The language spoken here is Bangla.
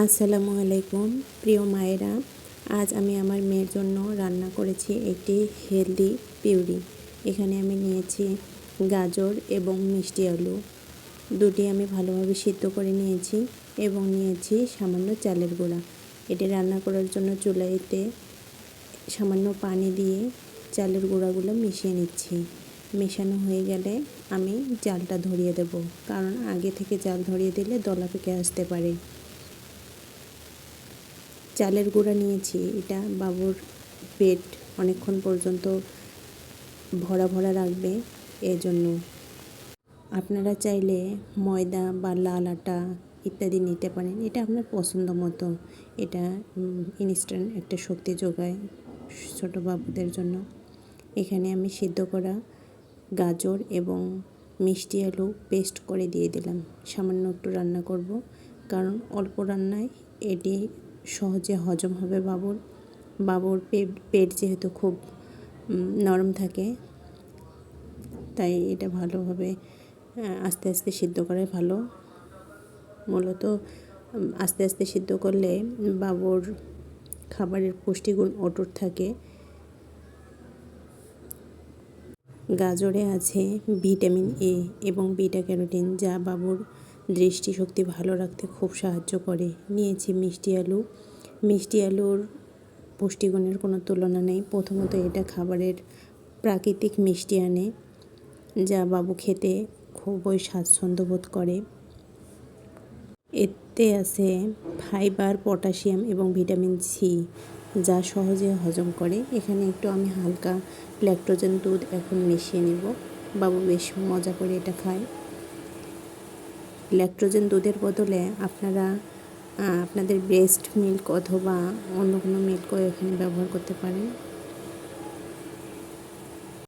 আসসালামু আলাইকুম প্রিয় মায়েরা, আজ আমি আমার মেয়ের জন্য রান্না করেছি একটি হেলদি পিউরি। এখানে আমি নিয়েছি গাজর এবং মিষ্টি আলু, দুটি আমি ভালোভাবে সিদ্ধ করে নিয়েছি এবং নিয়েছি সামান্য চালের গুঁড়া। এটি রান্না করার জন্য চুলাইতে সামান্য পানি দিয়ে চালের গুঁড়াগুলো মিশিয়ে নিচ্ছি। মেশানো হয়ে গেলে আমি জালটা ধরিয়ে দেব, কারণ আগে থেকে জাল ধরিয়ে দিলে দলা পেকে আসতে পারে। চালের গুঁড়া নিয়েছি, এটা বাবুর পেট অনেকক্ষণ পর্যন্ত ভরা ভরা রাখবে, এজন্য। আপনারা চাইলে ময়দা বা লাল আটা ইত্যাদি নিতে পারেন, এটা আপনার পছন্দ মতো। এটা ইনস্ট্যান্ট একটা শক্তি যোগায় ছোটো বাবুদের জন্য। এখানে আমি সিদ্ধ করা গাজর এবং মিষ্টি আলু পেস্ট করে দিয়ে দিলাম। সামান্য একটু রান্না করব, কারণ অল্প রান্নায় এটি সহজে হজম হবে বাবুর পেট যেহেতু খুব নরম থাকে, তাই এটা ভালোভাবে আস্তে আস্তে সিদ্ধ করাই ভালো। মূলত আস্তে আস্তে সিদ্ধ করলে বাবুর খাবারের পুষ্টিগুণ অটুট থাকে। গাজরে আছে ভিটামিন এ এবং বিটা ক্যারোটিন, যা বাবুর দৃষ্টিশক্তি ভালো রাখতে খুব সাহায্য করে। নিয়েছি মিষ্টি আলুর পুষ্টিগুণের কোনো তুলনা নেই। প্রথমত এটা খাবারের প্রাকৃতিক মিষ্টি আনে, যা বাবু খেতে খুবই স্বাচ্ছন্দ্য বোধ করে। এতে আছে ফাইবার, পটাশিয়াম এবং ভিটামিন সি, যা সহজে হজম করে। এখানে একটু আমি হালকা ল্যাকটোজেন দুধ এখন মিশিয়ে নেব। বাবু বেশ মজা করে এটা খায়। ল্যাকটোজেন দুধের বদলে আপনারা আপনাদের ব্রেস্ট মিল্ক অথবা অন্য কোনো মিল্কও এখানে ব্যবহার করতে পারেন।